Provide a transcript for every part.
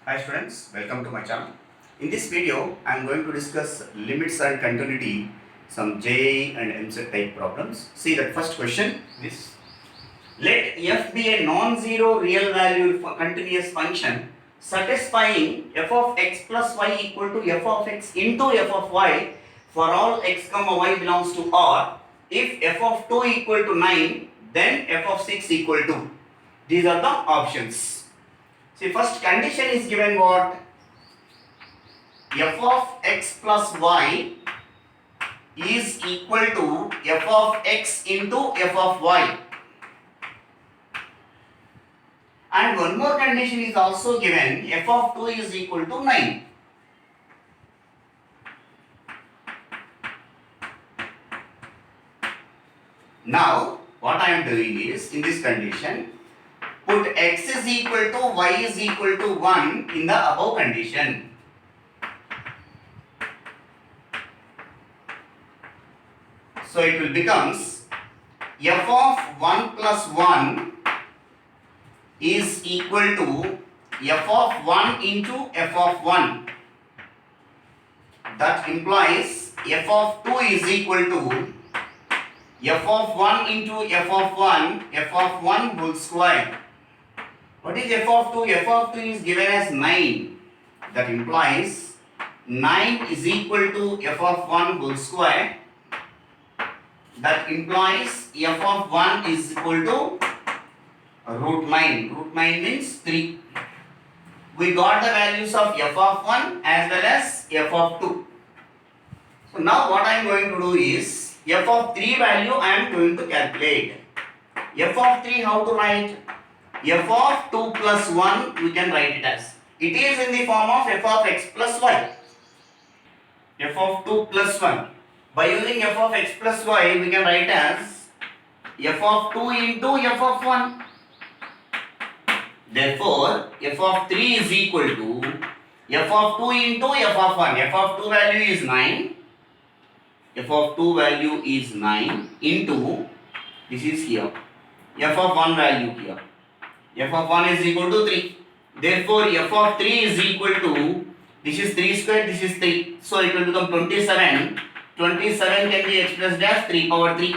Hi students, welcome to my channel. In this video, I am going to discuss limits and continuity, some JEE and EAMCET type problems. See that first question is, let f be a non-zero real valued continuous function satisfying f of x plus y equal to f of x into f of y for all x comma y belongs to R. If f of 2 equal to 9, then f of 6 equal to. These are the options. See, first condition is given what? F of x plus y is equal to f of x into f of y. And one more condition is also given, f of 2 is equal to 9. Now, what I am doing is, in this condition, put x is equal to y is equal to 1 in the above condition. So it will becomes f of 1 plus 1 is equal to f of 1 into f of 1. That implies f of 2 is equal to f of 1 into f of 1 whole square. What is f of 2? F of 2 is given as 9. That implies 9 is equal to f of 1 whole square. That implies f of 1 is equal to root 9. Root 9 means 3. We got the values of f of 1 as well as f of 2. So now what I am going to do is, f of 3 value I am going to calculate. F of 3 how to write? F of 2 plus 1 we can write it as. It is in the form of f of x plus y. F of 2 plus 1. By using f of x plus y we can write as f of 2 into f of 1. Therefore, f of 3 is equal to f of 2 into f of 1. F of 2 value is 9. F of 2 value is 9 into, this is here, f of 1 value here. F of 1 is equal to 3. Therefore, f of 3 is equal to, this is 3 square, this is 3. So, it will become 27. 27 can be expressed as 3 power 3.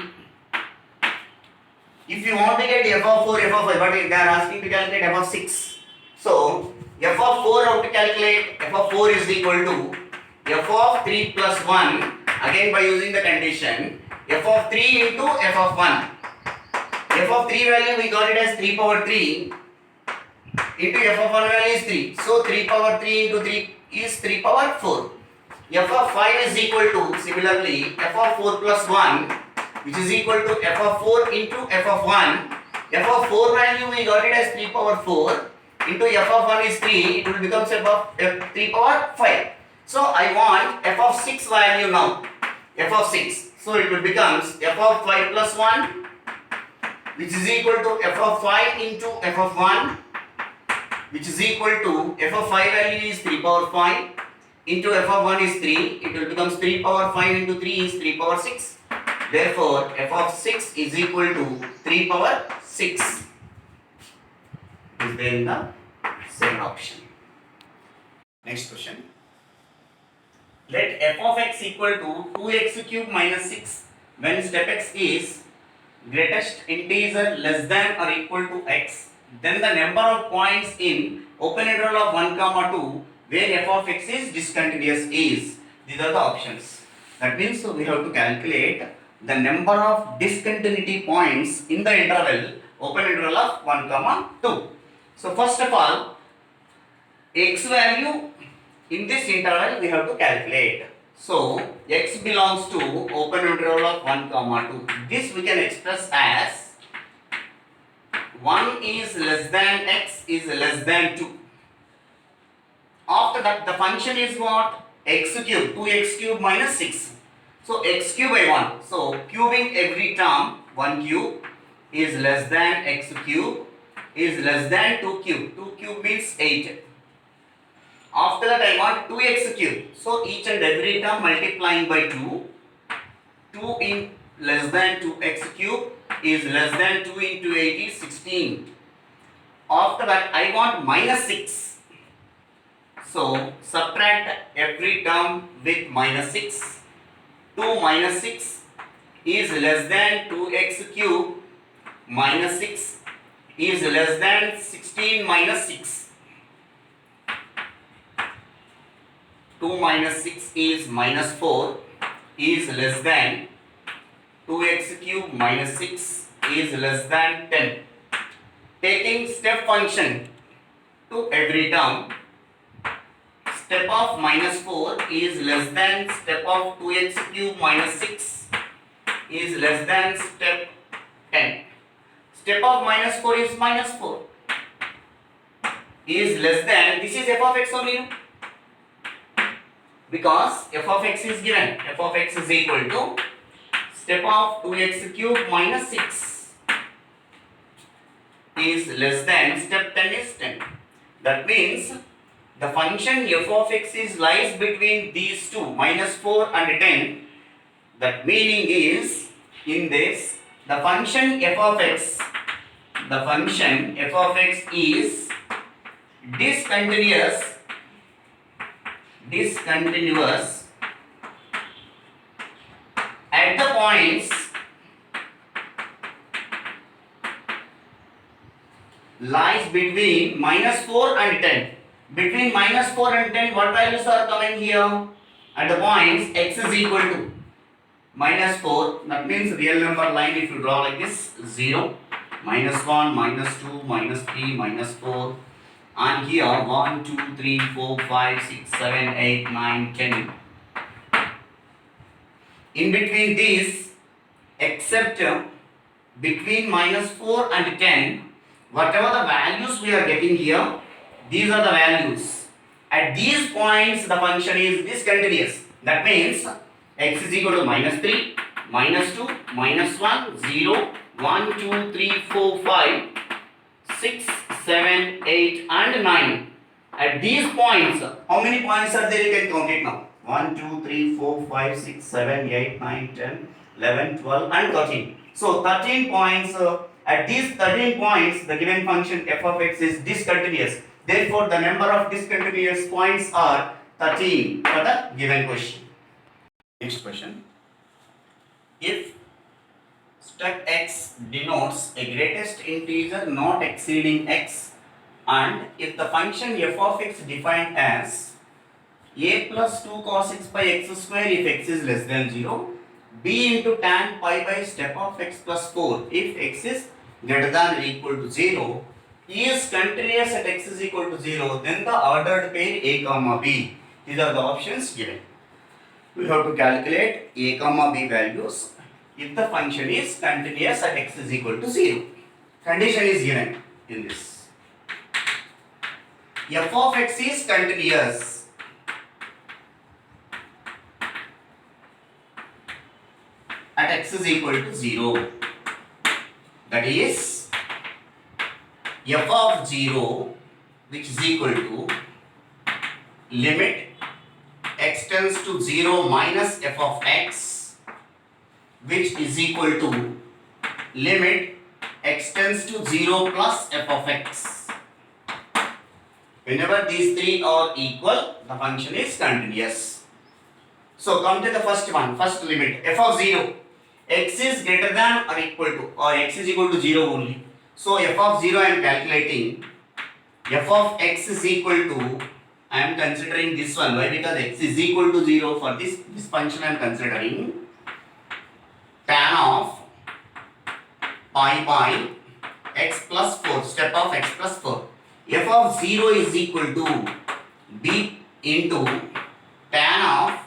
If you want to get f of 4, f of 5, but they are asking to calculate f of 6. So, f of 4 how to calculate? F of 4 is equal to f of 3 plus 1. Again by using the condition, f of 3 into f of 1. F of 3 value we got it as 3 power 3 into f of 1 value is 3. So 3 power 3 into 3 is 3 power 4. F of 5 is equal to, similarly, f of 4 plus 1, which is equal to f of 4 into f of 1. F of 4 value we got it as 3 power 4 into f of 1 is 3. It will become f of 3 power 5. So I want f of 6 value now. F of 6. So it will becomes f of 5 plus 1, which is equal to f of 5 into f of 1, which is equal to f of 5 value is 3 power 5 into f of 1 is 3. It will becomes 3 power 5 into 3 is 3 power 6. Therefore, f of 6 is equal to 3 power 6. Is there in the second option. Next question. Let f of x equal to 2x cube minus 6 when step x is greatest integer less than or equal to x, then the number of points in open interval of 1 comma 2 where f of x is discontinuous is. These are the options. That means we have to calculate the number of discontinuity points in the interval open interval of 1 comma 2. So first of all, x value in this interval we have to calculate. So x belongs to open interval of 1 comma 2. This we can express as 1 is less than x is less than 2. After that the function is what? X cube, 2x cube minus 6. So x cube by 1. So cubing every term, 1 cube is less than x cube is less than 2 cube. 2 cube means 8. After that I want 2x cube. So each and every term multiplying by 2. 2 in less than 2x cube is less than 2 into 8 is 16. After that I want minus 6. So subtract every term with minus 6. 2 minus 6 is less than 2x cube minus 6 is less than 16 minus 6. 2 minus 6 is minus 4 is less than 2x cube minus 6 is less than 10. Taking step function to every term, step of minus 4 is less than step of 2x cube minus 6 is less than step 10. Step of minus 4 is minus 4 is less than, this is f of x only, because f of x is given, f of x is equal to step of 2x cube minus 6 is less than step 10 is 10. That means the function f of x is lies between these two, minus 4 and 10. That meaning is, in this, the function f of x is discontinuous at the points lies between minus 4 and 10. Between minus 4 and 10, what values are coming here? At the points x is equal to minus 4, that means real number line if you draw like this, 0, minus 1, minus 2, minus 3, minus 4, and here 1, 2, 3, 4, 5, 6, 7, 8, 9, 10. In between these, except between minus 4 and 10, whatever the values we are getting here, these are the values. At these points, the function is discontinuous. That means x is equal to minus 3, minus 2, minus 1, 0, 1, 2, 3, 4, 5, 6, 7, 8 and 9. At these points, how many points are there? You can count it now. 1, 2, 3, 4, 5, 6, 7, 8, 9, 10, 11, 12 and 13. So 13 points. At these 13 points, the given function f of x is discontinuous. Therefore, the number of discontinuous points are 13 for the given question. Next question. If step x denotes a greatest integer not exceeding x, and if the function f of x defined as a plus 2 cos x by x square if x is less than 0, b into tan pi by step of x plus 4 if x is greater than or equal to 0, is continuous at x is equal to 0, then the ordered pair a comma b. These are the options given. We have to calculate a comma b values if the function is continuous at x is equal to 0. Condition is given in this. F of x is continuous at x is equal to 0. That is f of 0 which is equal to limit x tends to 0 minus f of x which is equal to limit x tends to 0 plus f of x. Whenever these three are equal, the function is continuous. So come to the first one, first limit f of 0. X is greater than or equal to, or x is equal to 0 only. So f of 0 I am calculating. F of x is equal to, I am considering this one. Why? Because x is equal to 0. For this function I am considering tan of pi by x plus 4, step of x plus 4. F of 0 is equal to b into tan of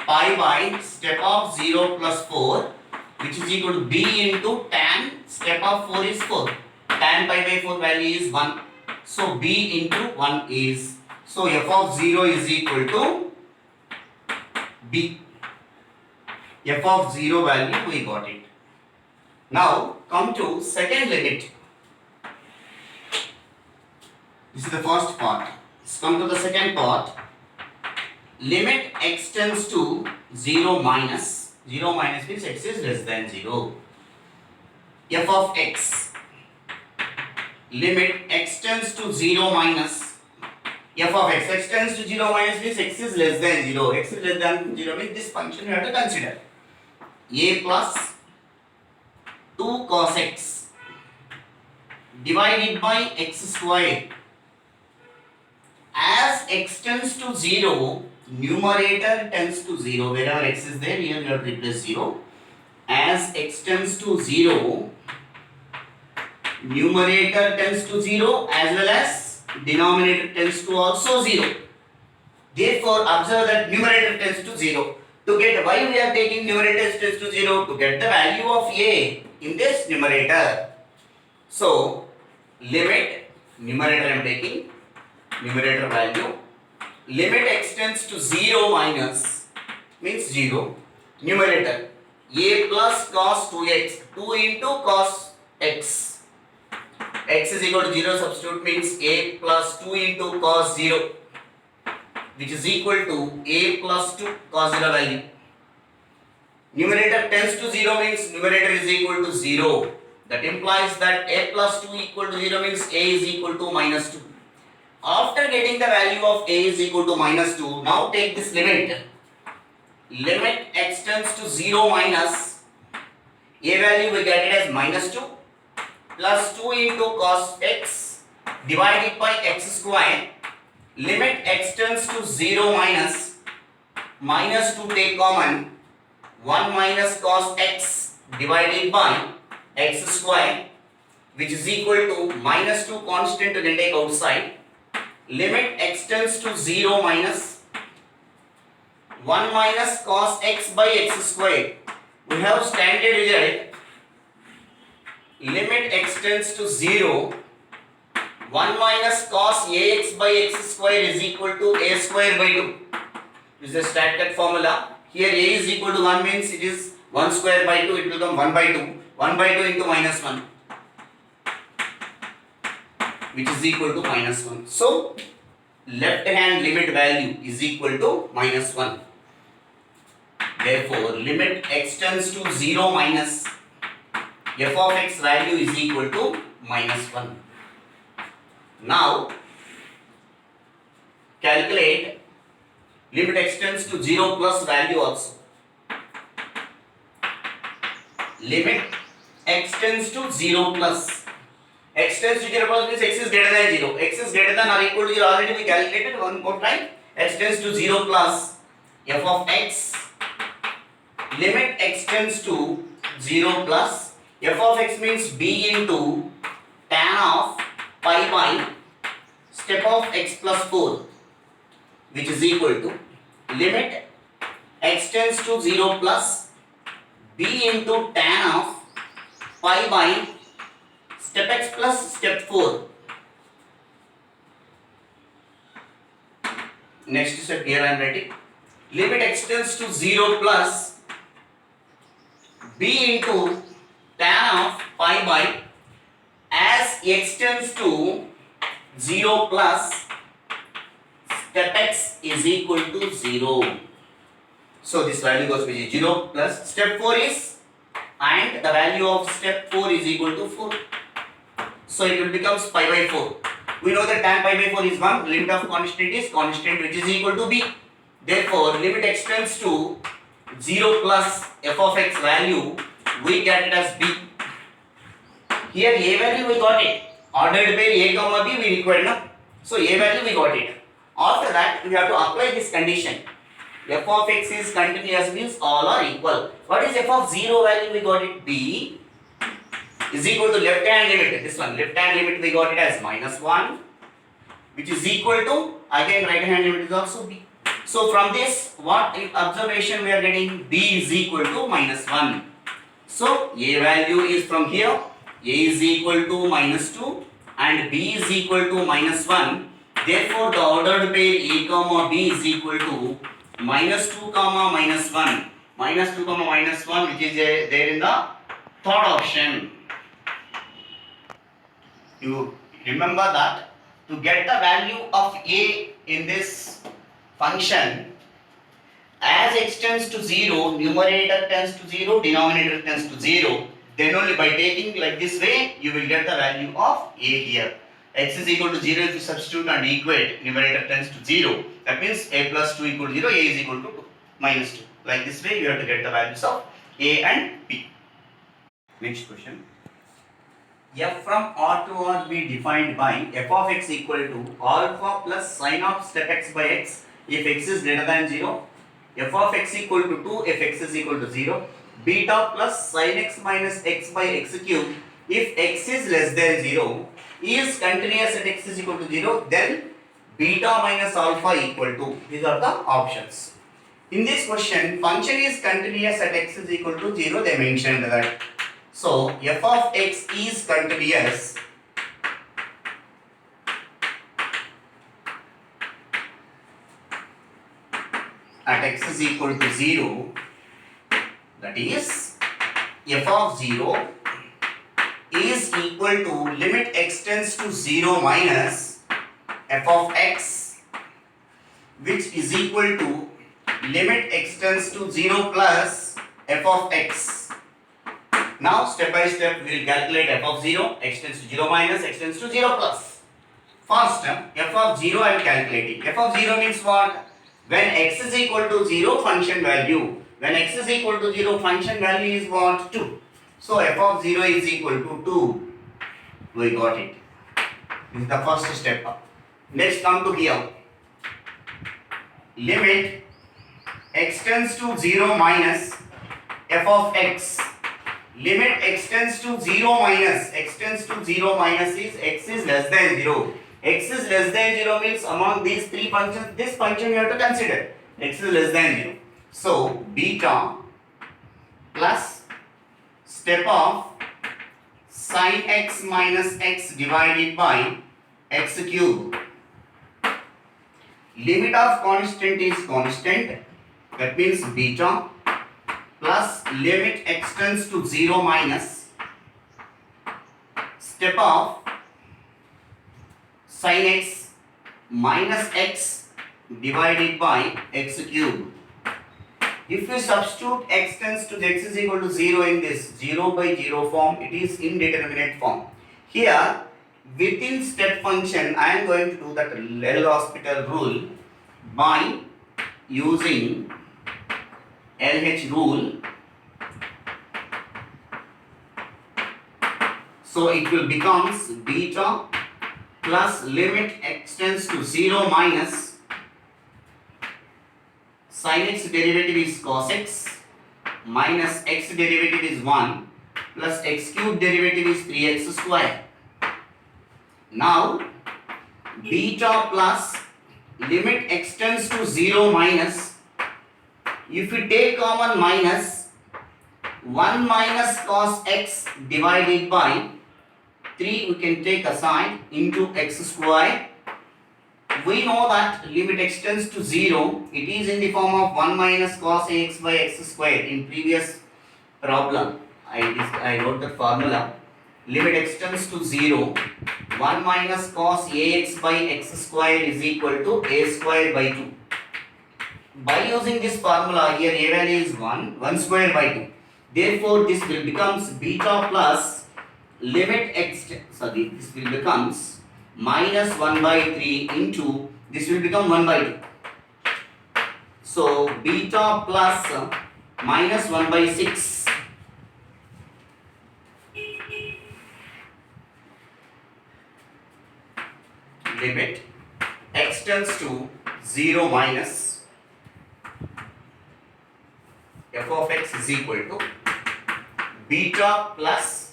pi by step of 0 plus 4, which is equal to b into tan step of 4 is 4. Tan pi by 4 value is 1. So b into 1 is, so f of 0 is equal to b. F of 0 value we got it. Now come to second limit. This is the first part. Let's come to the second part. Limit x tends to 0 minus. 0 minus means x is less than 0. F of x. Limit x tends to 0 minus f of x tends to 0 minus means x is less than 0. X is less than 0 means this function you have to consider. A plus 2 cos x divided by x square. As x tends to 0, numerator tends to 0. Wherever x is there, here you have to replace 0. As x tends to 0, numerator tends to 0 as well as denominator tends to also 0. Therefore, observe that numerator tends to 0. To get why we are taking numerator tends to 0? To get the value of a in this numerator. So, limit, numerator I am taking, numerator value, limit x tends to 0 minus means 0, numerator a plus cos 2x, 2 into cos x, x is equal to 0, substitute means a plus 2 into cos 0, which is equal to a plus 2 cos 0 value. Numerator tends to 0 means numerator is equal to 0. That implies that a plus 2 equal to 0 means a is equal to minus 2. After getting the value of a is equal to minus 2, now take this limit. Limit x tends to 0 minus a value we get it as minus 2 plus 2 into cos x divided by x square. Limit x tends to 0 minus minus 2 take common, 1 minus cos x divided by x square, which is equal to minus 2 constant you can take outside. Limit x tends to 0 minus 1 minus cos x by x square. We have standard result. Limit x tends to 0, 1 minus cos ax by x square is equal to a square by 2. This is a standard formula. Here a is equal to 1 means it is 1 square by 2, it will become 1 by 2. 1 by 2 into minus 1, which is equal to minus 1. So, left hand limit value is equal to minus 1. Therefore, limit x tends to 0 minus f of x value is equal to minus 1. Now, calculate limit x tends to 0 plus value also. Limit x tends to 0 plus. X tends to 0 plus means x is greater than 0. X is greater than or equal to 0 already we calculated one more time. X tends to 0 plus f of x. Limit x tends to 0 plus f of x means b into tan of pi by step of x plus 4, which is equal to limit x tends to 0 plus b into tan of pi by step x plus step 4. Next step here I am writing. Limit x tends to 0 plus b into tan of pi by, as x tends to 0 plus step x is equal to 0. So this value goes to 0 plus step 4 is, and the value of step 4 is equal to 4. So it will becomes pi by 4. We know that tan pi by 4 is 1. Limit of constant is constant, which is equal to b. Therefore, limit x tends to 0 plus f of x value, we get it as b. Here a value we got it. Ordered pair a comma b we required now. So a value we got it. After that we have to apply this condition. F of x is continuous means all are equal. What is f of 0 value we got it? B is equal to left hand limit. This one left hand limit we got it as minus 1, which is equal to again right hand limit is also b. So from this what observation we are getting? B is equal to minus 1. So a value is from here. A is equal to minus 2 and b is equal to minus 1. Therefore, the ordered pair a comma b is equal to minus 2 comma minus 1. Minus 2 comma minus 1, which is there in the third option. You remember that to get the value of a in this function, as x tends to 0, numerator tends to 0, denominator tends to 0, then only by taking like this way you will get the value of a here. x is equal to 0 if you substitute and equate, numerator tends to 0. That means a plus 2 equal to 0, a is equal to 2 minus 2. Like this way you have to get the values of a and b. Next question. F from R to R be defined by f of x equal to alpha plus sine of step x by x if x is greater than 0, f of x equal to 2 if x is equal to 0, beta plus sine x minus x by x cube if x is less than 0, is continuous at x is equal to 0, then beta minus alpha equal to. These are the options. In this question, function is continuous at x is equal to 0, they mentioned that. So, f of x is continuous at x is equal to 0, that is f of 0 is equal to limit x tends to 0 minus f of x, which is equal to limit x tends to 0 plus f of x. Now step by step we will calculate f of 0, x tends to 0 minus, x tends to 0 plus. First, f of 0 I am calculating. F of 0 means what? When x is equal to 0, function value. When x is equal to 0, function value is what? 2. So f of 0 is equal to 2. We got it. This is the first step. Let's come to here. Limit x tends to 0 minus f of x. Limit x tends to 0 minus, x tends to 0 minus is x is less than 0. X is less than 0 means among these three functions, this function you have to consider. X is less than 0. So, beta plus step of sine x minus x divided by x cube. Limit of constant is constant, that means beta plus limit x tends to 0 minus step of sin x minus x divided by x cube. If you substitute x tends to x is equal to 0 in this 0 by 0 form, it is indeterminate form. Here within step function I am going to do that L'Hospital rule by using LH rule. So it will becomes beta plus limit x tends to 0 minus sin x derivative is cos x minus x derivative is 1 plus x cube derivative is 3x square. Now beta plus limit x tends to 0 minus, if we take common minus 1 minus cos x divided by 3 we can take aside into x square. We know that limit x tends to 0, it is in the form of 1 minus cos ax by x square. In previous problem I wrote the formula. Limit x tends to 0, 1 minus cos ax by x square is equal to a square by 2. By using this formula here a value is 1 square by 2. Therefore this will becomes beta plus limit x, this will becomes minus 1 by 3 into, this will become 1 by 2. So beta plus minus 1 by 6. Limit x tends to 0 minus f of x is equal to beta plus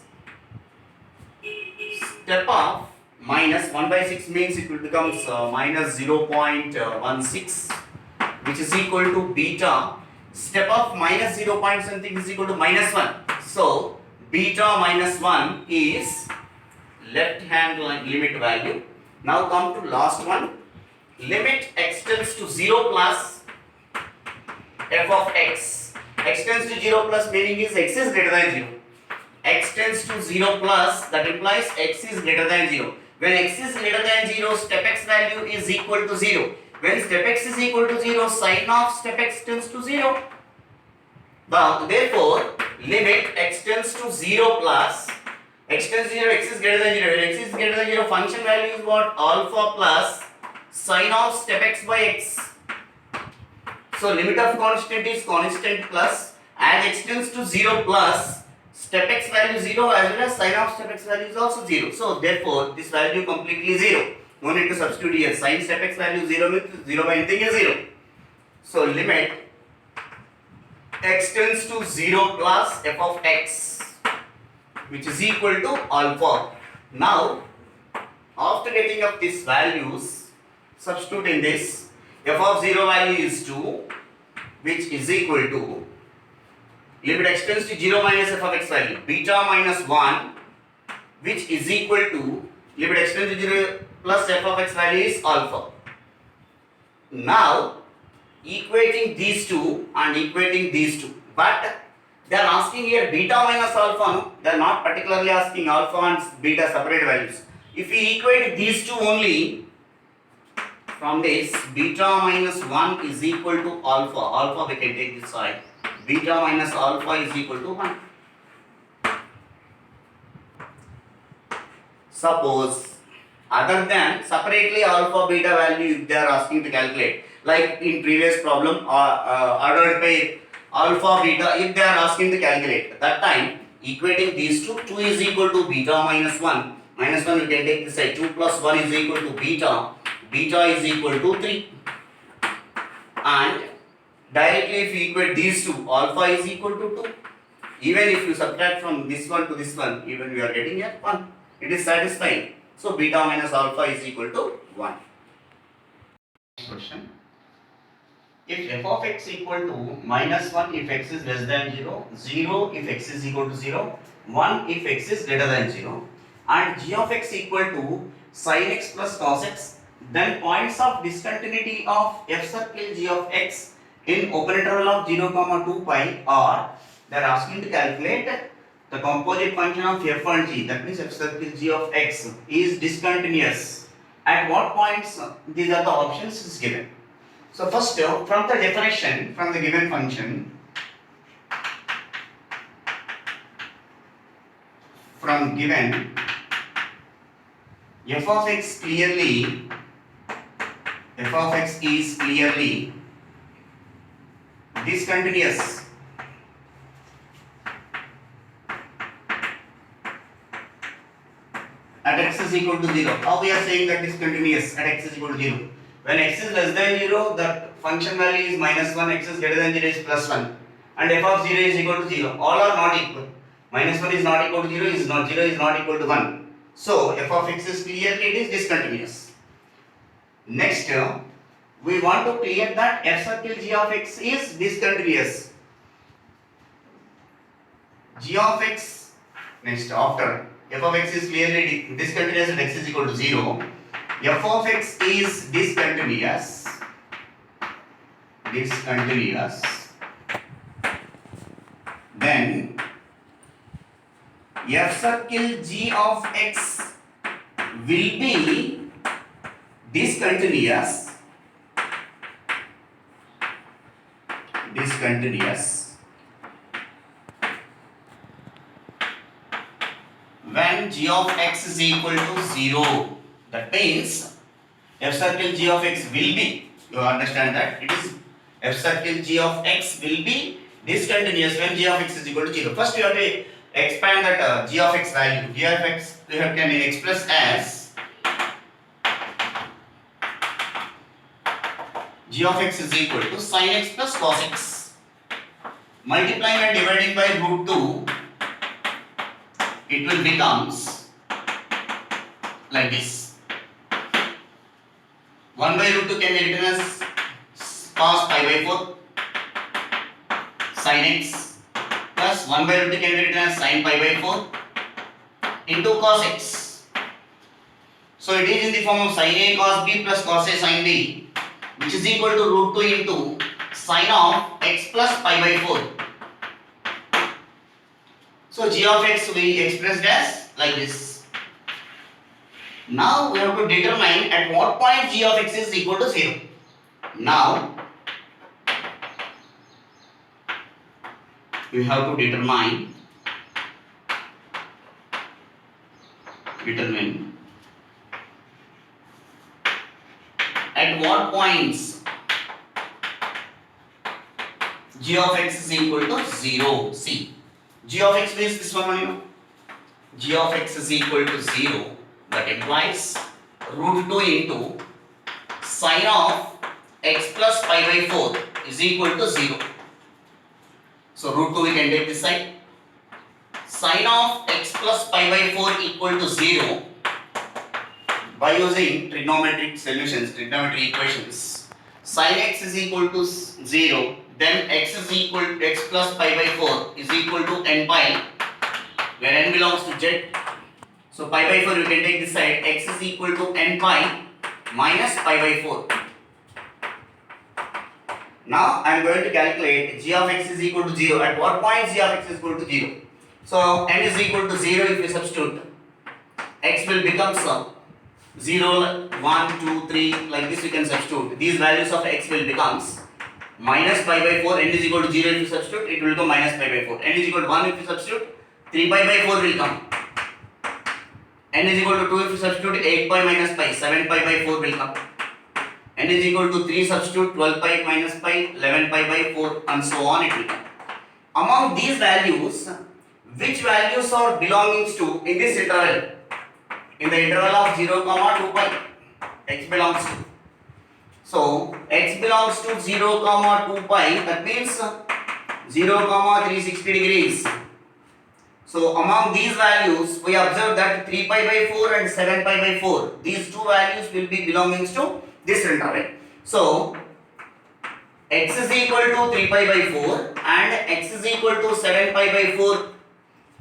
step of minus 1 by 6 means it will becomes minus 0.16, which is equal to beta step of minus 0 point something is equal to minus 1. So beta minus 1 is left hand limit value. Now come to last one. Limit x tends to 0 plus f of x. X tends to 0 plus meaning is x is greater than 0. X tends to 0 plus, that implies x is greater than 0. When x is greater than 0, step x value is equal to 0. When step x is equal to 0, sine of step x tends to 0. Therefore, limit x tends to 0 plus x tends to 0, x is greater than 0. When x is greater than 0, function value is what? Alpha plus sine of step x by x. So limit of constant is constant plus, as x tends to 0 plus step x value 0 as well as sine of step x value is also 0. So therefore this value completely 0. No need to substitute here. Sine step x value 0 means 0 by anything is 0. So limit x tends to 0 plus f of x, which is equal to alpha. Now after getting up these values, substitute in this. F of 0 value is 2, which is equal to limit x tends to 0 minus f of x value, beta minus 1, which is equal to limit x tends to 0 plus f of x value is alpha. Now equating these two and equating these two, but they are asking here beta minus alpha, no? They are not particularly asking alpha and beta separate values. If we equate these two only, from this beta minus 1 is equal to alpha we can take this side, beta minus alpha is equal to 1. Suppose other than separately alpha beta value if they are asking to calculate, like in previous problem ordered by alpha beta, if they are asking to calculate, at that time equating these two, 2 is equal to beta minus 1, minus 1 we can take this side, 2 plus 1 is equal to beta, beta is equal to 3, and directly if you equate these two, alpha is equal to 2. Even if you subtract from this one to this one, even we are getting here 1. It is satisfying. So beta minus alpha is equal to 1. Next question. If f of x equal to minus 1 if x is less than 0, 0 if x is equal to 0, 1 if x is greater than 0, and g of x equal to sin x plus cos x, then points of discontinuity of f circle g of x in open interval of 0, 2 pi are, they are asking to calculate the composite function of f and g, that means f circle g of x is discontinuous. At what points? These are the options is given. So first from the definition, from the given function, from given f of x clearly, f of x is clearly discontinuous. At x is equal to 0. How we are saying that discontinuous at x is equal to 0? When x is less than 0, the function value is minus 1, x is greater than 0 is plus 1, and f of 0 is equal to 0. All are not equal. Minus 1 is not equal to 0, is not 0 is not equal to 1. So f of x is clearly it is discontinuous. Next, we want to clear that f circle g of x is discontinuous. G of x, next after f of x is clearly discontinuous at x is equal to 0. F of x is discontinuous, then f circle g of x will be discontinuous when g of x is equal to 0. That means f circle g of x will be, you understand that it is f circle g of x will be discontinuous when g of x is equal to 0. First you have to expand that g of x value. G of x we can express as g of x is equal to sin x plus cos x. Multiplying and dividing by root 2, it will becomes like this. 1 by root 2 can be written as cos pi by 4 sin x plus 1 by root 2 can be written as sin pi by 4 into cos x. So it is in the form of sin a cos b plus cos a sin b, which is equal to root 2 into sin of x plus pi by 4. So g of x we expressed as like this. Now we have to determine at what point g of x is equal to 0. Now we have to determine Determine at what points g of x is equal to 0. See, g of x means this one only. G of x is equal to 0. That implies root 2 into sine of x plus pi by 4 is equal to 0. So root 2 we can take this side. Sine of x plus pi by 4 equal to 0 by using trigonometric solutions, trigonometry equations. Sine x is equal to 0, then x is equal to x plus pi by 4 is equal to n pi, where n belongs to z. So pi by 4 you can take this side, x is equal to n pi minus pi by 4. Now I am going to calculate g of x is equal to 0. At what point g of x is equal to 0? So n is equal to 0 if you substitute, x will become 0, 1, 2, 3, like this we can substitute. These values of x will becomes minus pi by 4, n is equal to 0 if you substitute, it will become minus pi by 4. N is equal to 1 if you substitute, 3 pi by 4 will come. N is equal to 2 if you substitute, 8 pi minus pi, 7 pi by 4 will come. N is equal to 3 substitute, 12 pi minus pi, 11 pi by 4 and so on it will come. Among these values, which values are belongings to in this interval? In the interval of 0, 2 pi, x belongs to. So x belongs to 0, 2 pi, that means 0, 360 degrees. So among these values, we observe that 3 pi by 4 and 7 pi by 4, these two values will be belongings to this interval. So x is equal to 3 pi by 4 and x is equal to 7 pi by 4.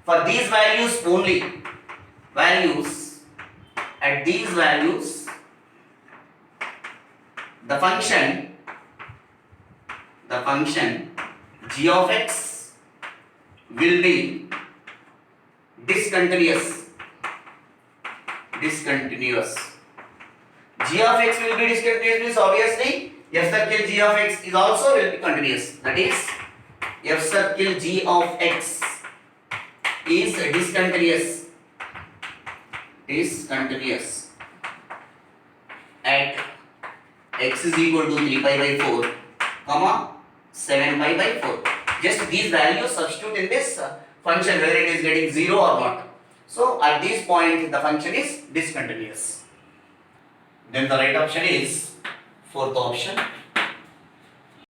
For these values only, at these values, the function g of x will be discontinuous. G of x will be discontinuous means obviously f circle g of x is also will be continuous. That is, f circle g of x is discontinuous at x is equal to 3 pi by 4, 7 pi by 4. Just these values substitute in this function whether it is getting 0 or not. So at this point the function is discontinuous. Then the right option is fourth option.